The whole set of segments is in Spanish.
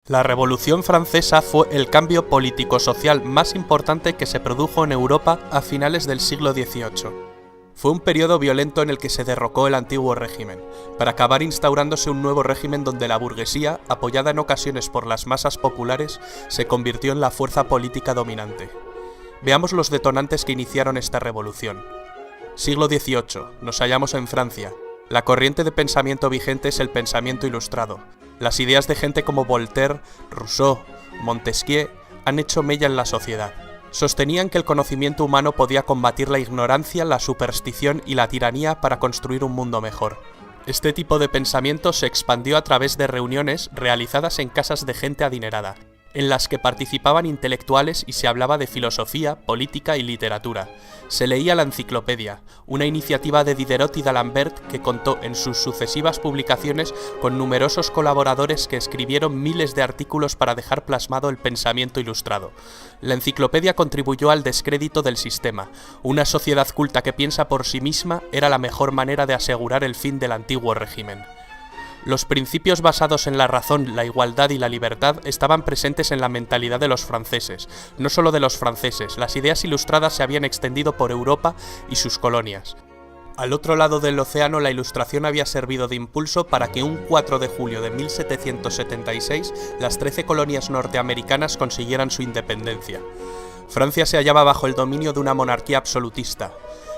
La Revolución Francesa fue el cambio político-social más importante que se produjo en Europa a finales del siglo XVIII. Fue un periodo violento en el que se derrocó el antiguo régimen, para acabar instaurándose un nuevo régimen donde la burguesía, apoyada en ocasiones por las masas populares, se convirtió en la fuerza política dominante. Veamos los detonantes que iniciaron esta revolución. Siglo XVIII. Nos hallamos en Francia. La corriente de pensamiento vigente es el pensamiento ilustrado. Las ideas de gente como Voltaire, Rousseau, Montesquieu han hecho mella en la sociedad. Sostenían que el conocimiento humano podía combatir la ignorancia, la superstición y la tiranía para construir un mundo mejor. Este tipo de pensamiento se expandió a través de reuniones realizadas en casas de gente adinerada, en las que participaban intelectuales y se hablaba de filosofía, política y literatura. Se leía la enciclopedia, una iniciativa de Diderot y d'Alembert que contó en sus sucesivas publicaciones con numerosos colaboradores que escribieron miles de artículos para dejar plasmado el pensamiento ilustrado. La enciclopedia contribuyó al descrédito del sistema. Una sociedad culta que piensa por sí misma era la mejor manera de asegurar el fin del antiguo régimen. Los principios basados en la razón, la igualdad y la libertad estaban presentes en la mentalidad de los franceses. No solo de los franceses, las ideas ilustradas se habían extendido por Europa y sus colonias. Al otro lado del océano, la Ilustración había servido de impulso para que un 4 de julio de 1776 las 13 colonias norteamericanas consiguieran su independencia. Francia se hallaba bajo el dominio de una monarquía absolutista.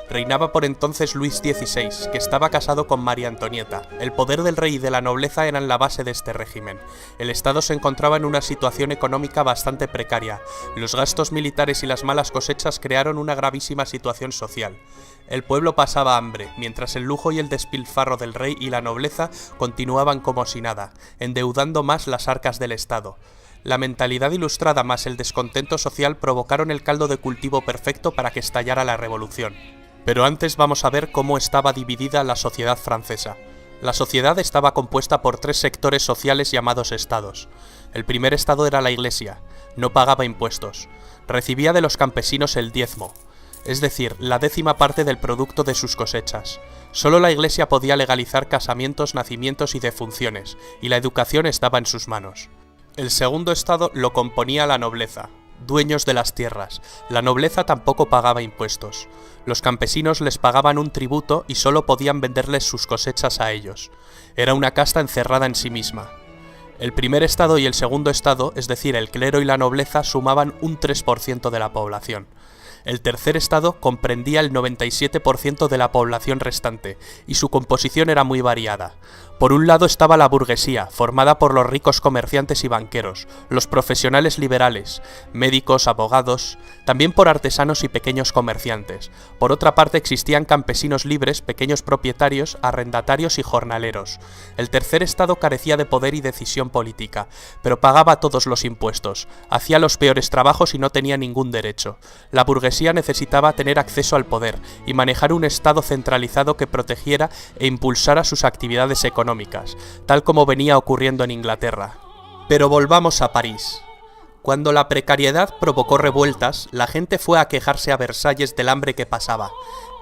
Reinaba por entonces Luis XVI, que estaba casado con María Antonieta. El poder del rey y de la nobleza eran la base de este régimen. El Estado se encontraba en una situación económica bastante precaria. Los gastos militares y las malas cosechas crearon una gravísima situación social. El pueblo pasaba hambre, mientras el lujo y el despilfarro del rey y la nobleza continuaban como si nada, endeudando más las arcas del Estado. La mentalidad ilustrada más el descontento social provocaron el caldo de cultivo perfecto para que estallara la revolución. Pero antes vamos a ver cómo estaba dividida la sociedad francesa. La sociedad estaba compuesta por 3 sectores sociales llamados estados. El primer estado era la Iglesia, no pagaba impuestos, recibía de los campesinos el diezmo, es decir, la 10ª parte del producto de sus cosechas. Solo la Iglesia podía legalizar casamientos, nacimientos y defunciones, y la educación estaba en sus manos. El segundo estado lo componía la nobleza, dueños de las tierras. La nobleza tampoco pagaba impuestos. Los campesinos les pagaban un tributo y solo podían venderles sus cosechas a ellos. Era una casta encerrada en sí misma. El primer estado y el segundo estado, es decir, el clero y la nobleza, sumaban un 3% de la población. El tercer estado comprendía el 97% de la población restante, y su composición era muy variada. Por un lado estaba la burguesía, formada por los ricos comerciantes y banqueros, los profesionales liberales, médicos, abogados, también por artesanos y pequeños comerciantes. Por otra parte existían campesinos libres, pequeños propietarios, arrendatarios y jornaleros. El tercer estado carecía de poder y decisión política, pero pagaba todos los impuestos, hacía los peores trabajos y no tenía ningún derecho. La burguesía necesitaba tener acceso al poder y manejar un estado centralizado que protegiera e impulsara sus actividades económicas, tal como venía ocurriendo en Inglaterra. Pero volvamos a París. Cuando la precariedad provocó revueltas, la gente fue a quejarse a Versalles del hambre que pasaba.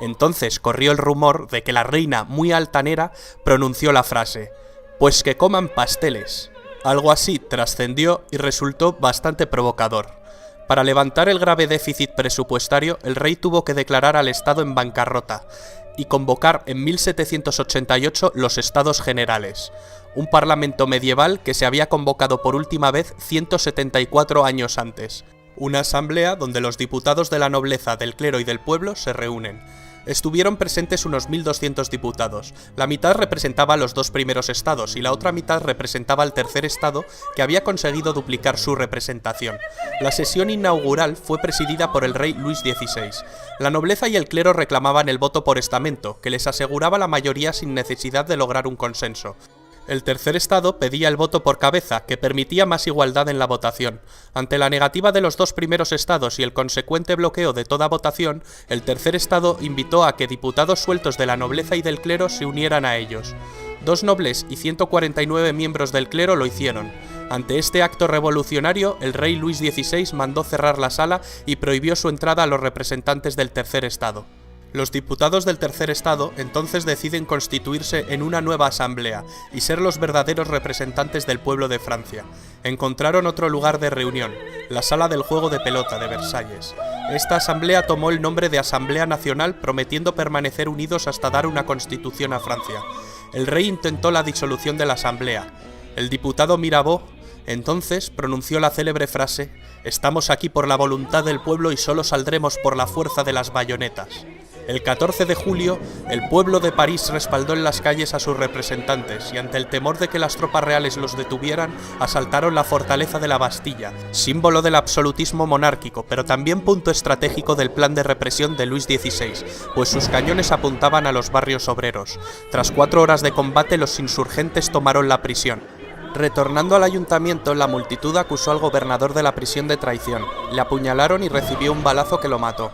Entonces corrió el rumor de que la reina, muy altanera, pronunció la frase: «Pues que coman pasteles». Algo así trascendió y resultó bastante provocador. Para levantar el grave déficit presupuestario, el rey tuvo que declarar al Estado en bancarrota y convocar en 1788 los Estados Generales, un parlamento medieval que se había convocado por última vez 174 años antes. Una asamblea donde los diputados de la nobleza, del clero y del pueblo se reúnen. Estuvieron presentes unos 1.200 diputados. La mitad representaba a los 2 primeros estados y la otra mitad representaba al tercer estado, que había conseguido duplicar su representación. La sesión inaugural fue presidida por el rey Luis XVI. La nobleza y el clero reclamaban el voto por estamento, que les aseguraba la mayoría sin necesidad de lograr un consenso. El tercer estado pedía el voto por cabeza, que permitía más igualdad en la votación. Ante la negativa de los 2 primeros estados y el consecuente bloqueo de toda votación, el tercer estado invitó a que diputados sueltos de la nobleza y del clero se unieran a ellos. 2 nobles y 149 miembros del clero lo hicieron. Ante este acto revolucionario, el rey Luis XVI mandó cerrar la sala y prohibió su entrada a los representantes del tercer estado. Los diputados del Tercer Estado entonces deciden constituirse en una nueva asamblea y ser los verdaderos representantes del pueblo de Francia. Encontraron otro lugar de reunión, la sala del juego de pelota de Versalles. Esta asamblea tomó el nombre de Asamblea Nacional, prometiendo permanecer unidos hasta dar una constitución a Francia. El rey intentó la disolución de la asamblea. El diputado Mirabeau entonces pronunció la célebre frase: «Estamos aquí por la voluntad del pueblo y solo saldremos por la fuerza de las bayonetas». El 14 de julio, el pueblo de París respaldó en las calles a sus representantes y ante el temor de que las tropas reales los detuvieran, asaltaron la fortaleza de la Bastilla, símbolo del absolutismo monárquico, pero también punto estratégico del plan de represión de Luis XVI, pues sus cañones apuntaban a los barrios obreros. Tras 4 horas de combate, los insurgentes tomaron la prisión. Retornando al ayuntamiento, la multitud acusó al gobernador de la prisión de traición. Le apuñalaron y recibió un balazo que lo mató.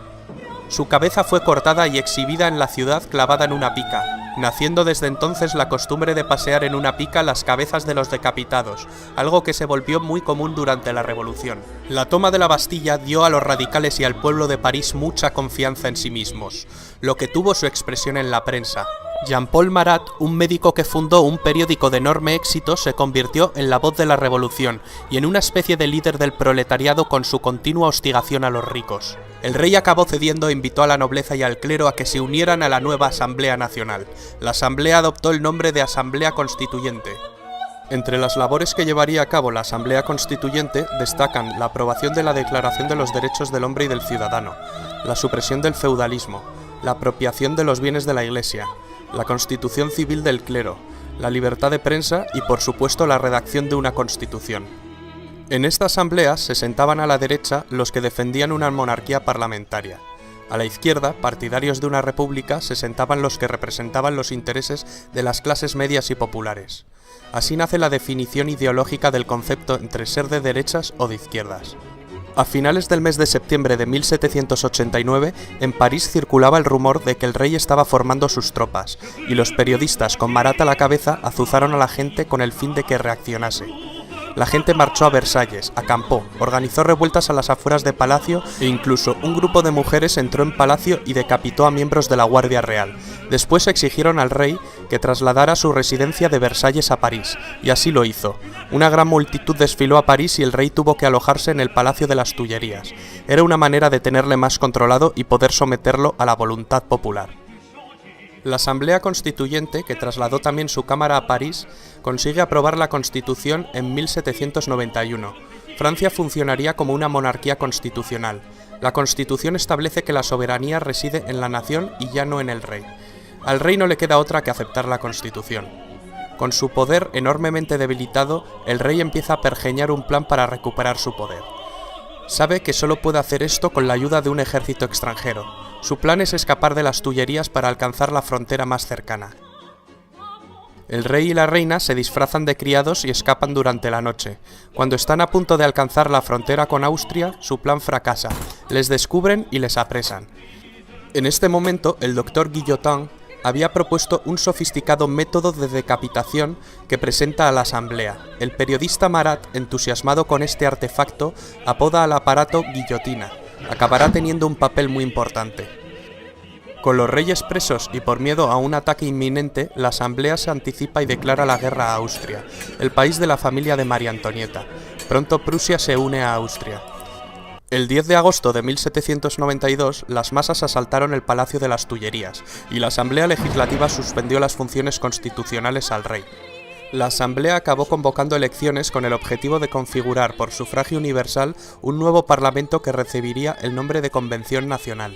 Su cabeza fue cortada y exhibida en la ciudad clavada en una pica, naciendo desde entonces la costumbre de pasear en una pica las cabezas de los decapitados, algo que se volvió muy común durante la Revolución. La toma de la Bastilla dio a los radicales y al pueblo de París mucha confianza en sí mismos, lo que tuvo su expresión en la prensa. Jean-Paul Marat, un médico que fundó un periódico de enorme éxito, se convirtió en la voz de la revolución y en una especie de líder del proletariado con su continua hostigación a los ricos. El rey acabó cediendo e invitó a la nobleza y al clero a que se unieran a la nueva Asamblea Nacional. La Asamblea adoptó el nombre de Asamblea Constituyente. Entre las labores que llevaría a cabo la Asamblea Constituyente destacan la aprobación de la Declaración de los Derechos del Hombre y del Ciudadano, la supresión del feudalismo, la apropiación de los bienes de la Iglesia, la constitución civil del clero, la libertad de prensa y, por supuesto, la redacción de una constitución. En esta asamblea se sentaban a la derecha los que defendían una monarquía parlamentaria. A la izquierda, partidarios de una república, se sentaban los que representaban los intereses de las clases medias y populares. Así nace la definición ideológica del concepto entre ser de derechas o de izquierdas. A finales del mes de septiembre de 1789, en París circulaba el rumor de que el rey estaba formando sus tropas, y los periodistas, con Marat a la cabeza, azuzaron a la gente con el fin de que reaccionase. La gente marchó a Versalles, acampó, organizó revueltas a las afueras de Palacio e incluso un grupo de mujeres entró en Palacio y decapitó a miembros de la Guardia Real. Después exigieron al rey que trasladara su residencia de Versalles a París, y así lo hizo. Una gran multitud desfiló a París y el rey tuvo que alojarse en el Palacio de las Tullerías. Era una manera de tenerle más controlado y poder someterlo a la voluntad popular. La Asamblea Constituyente, que trasladó también su cámara a París, consigue aprobar la Constitución en 1791. Francia funcionaría como una monarquía constitucional. La Constitución establece que la soberanía reside en la nación y ya no en el rey. Al rey no le queda otra que aceptar la Constitución. Con su poder enormemente debilitado, el rey empieza a pergeñar un plan para recuperar su poder. Sabe que solo puede hacer esto con la ayuda de un ejército extranjero. Su plan es escapar de las Tullerías para alcanzar la frontera más cercana. El rey y la reina se disfrazan de criados y escapan durante la noche. Cuando están a punto de alcanzar la frontera con Austria, su plan fracasa. Les descubren y les apresan. En este momento, el doctor Guillotin había propuesto un sofisticado método de decapitación que presenta a la asamblea. El periodista Marat, entusiasmado con este artefacto, apoda al aparato guillotina. Acabará teniendo un papel muy importante. Con los reyes presos y por miedo a un ataque inminente, la asamblea se anticipa y declara la guerra a Austria, el país de la familia de María Antonieta. Pronto Prusia se une a Austria. El 10 de agosto de 1792, las masas asaltaron el Palacio de las Tullerías y la Asamblea Legislativa suspendió las funciones constitucionales al rey. La Asamblea acabó convocando elecciones con el objetivo de configurar por sufragio universal un nuevo parlamento que recibiría el nombre de Convención Nacional.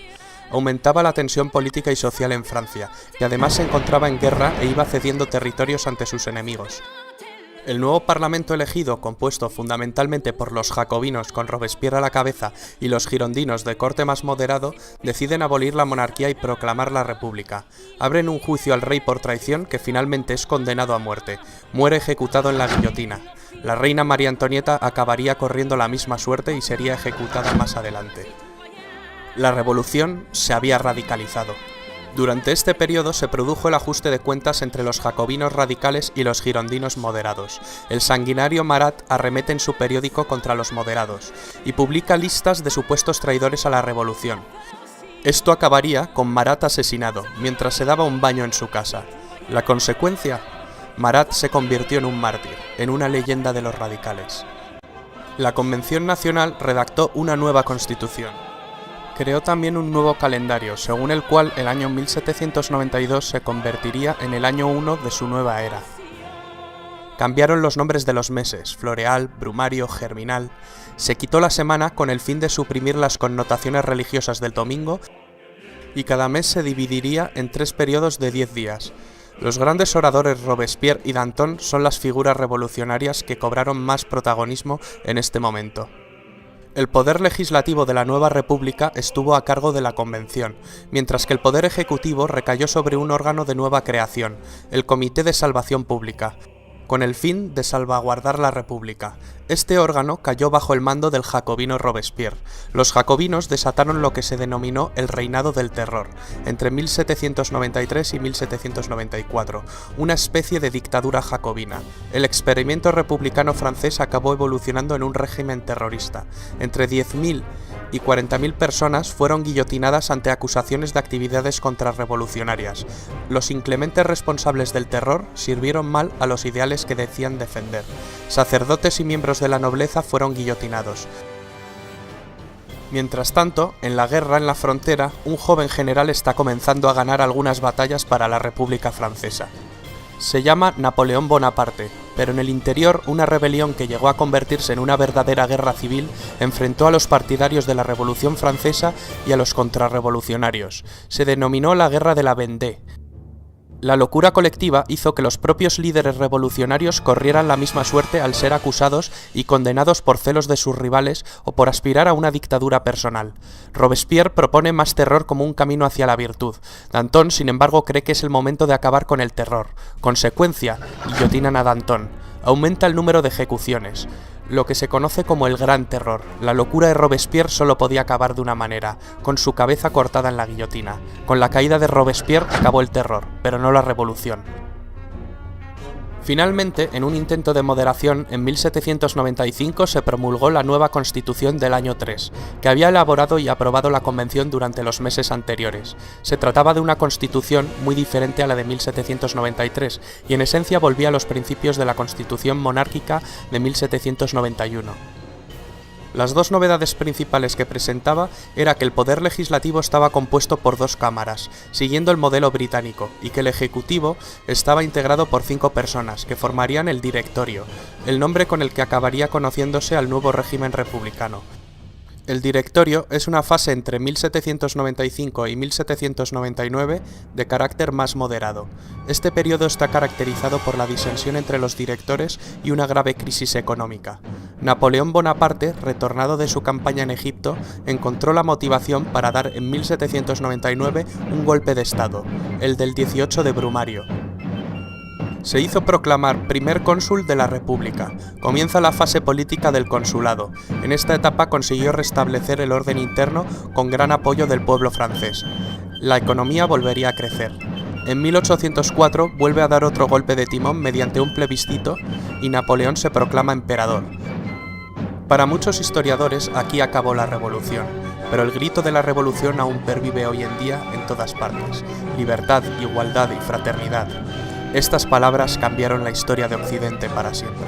Aumentaba la tensión política y social en Francia, que además se encontraba en guerra e iba cediendo territorios ante sus enemigos. El nuevo parlamento elegido, compuesto fundamentalmente por los jacobinos con Robespierre a la cabeza y los girondinos de corte más moderado, deciden abolir la monarquía y proclamar la república. Abren un juicio al rey por traición que finalmente es condenado a muerte. Muere ejecutado en la guillotina. La reina María Antonieta acabaría corriendo la misma suerte y sería ejecutada más adelante. La revolución se había radicalizado. Durante este periodo se produjo el ajuste de cuentas entre los jacobinos radicales y los girondinos moderados. El sanguinario Marat arremete en su periódico contra los moderados y publica listas de supuestos traidores a la revolución. Esto acabaría con Marat asesinado, mientras se daba un baño en su casa. La consecuencia: Marat se convirtió en un mártir, en una leyenda de los radicales. La Convención Nacional redactó una nueva constitución. Creó también un nuevo calendario, según el cual el año 1792 se convertiría en el año 1 de su nueva era. Cambiaron los nombres de los meses: floreal, brumario, germinal. Se quitó la semana con el fin de suprimir las connotaciones religiosas del domingo y cada mes se dividiría en 3 periodos de 10 días. Los grandes oradores Robespierre y Danton son las figuras revolucionarias que cobraron más protagonismo en este momento. El poder legislativo de la nueva república estuvo a cargo de la Convención, mientras que el poder ejecutivo recayó sobre un órgano de nueva creación, el Comité de Salvación Pública, con el fin de salvaguardar la República. Este órgano cayó bajo el mando del jacobino Robespierre. Los jacobinos desataron lo que se denominó el Reinado del Terror, entre 1793 y 1794, una especie de dictadura jacobina. El experimento republicano francés acabó evolucionando en un régimen terrorista. Entre 10.000 y 40.000 personas fueron guillotinadas ante acusaciones de actividades contrarrevolucionarias. Los inclementes responsables del terror sirvieron mal a los ideales que decían defender. Sacerdotes y miembros de la nobleza fueron guillotinados. Mientras tanto, en la guerra en la frontera, un joven general está comenzando a ganar algunas batallas para la República Francesa. Se llama Napoleón Bonaparte, pero en el interior una rebelión que llegó a convertirse en una verdadera guerra civil enfrentó a los partidarios de la Revolución Francesa y a los contrarrevolucionarios. Se denominó la Guerra de la Vendée. La locura colectiva hizo que los propios líderes revolucionarios corrieran la misma suerte al ser acusados y condenados por celos de sus rivales o por aspirar a una dictadura personal. Robespierre propone más terror como un camino hacia la virtud. Danton, sin embargo, cree que es el momento de acabar con el terror. Consecuencia: guillotinan a Danton. Aumenta el número de ejecuciones, lo que se conoce como el Gran Terror. La locura de Robespierre solo podía acabar de una manera: con su cabeza cortada en la guillotina. Con la caída de Robespierre acabó el terror, pero no la revolución. Finalmente, en un intento de moderación, en 1795 se promulgó la nueva Constitución del año 3, que había elaborado y aprobado la Convención durante los meses anteriores. Se trataba de una constitución muy diferente a la de 1793, y en esencia volvía a los principios de la Constitución monárquica de 1791. Las dos novedades principales que presentaba era que el poder legislativo estaba compuesto por 2 cámaras, siguiendo el modelo británico, y que el ejecutivo estaba integrado por 5 personas, que formarían el directorio, el nombre con el que acabaría conociéndose al nuevo régimen republicano. El directorio es una fase entre 1795 y 1799 de carácter más moderado. Este periodo está caracterizado por la disensión entre los directores y una grave crisis económica. Napoleón Bonaparte, retornado de su campaña en Egipto, encontró la motivación para dar en 1799 un golpe de estado, el del 18 de Brumario. Se hizo proclamar primer cónsul de la República. Comienza la fase política del consulado. En esta etapa consiguió restablecer el orden interno con gran apoyo del pueblo francés. La economía volvería a crecer. En 1804 vuelve a dar otro golpe de timón mediante un plebiscito y Napoleón se proclama emperador. Para muchos historiadores aquí acabó la revolución, pero el grito de la revolución aún pervive hoy en día en todas partes: libertad, igualdad y fraternidad. Estas palabras cambiaron la historia de Occidente para siempre.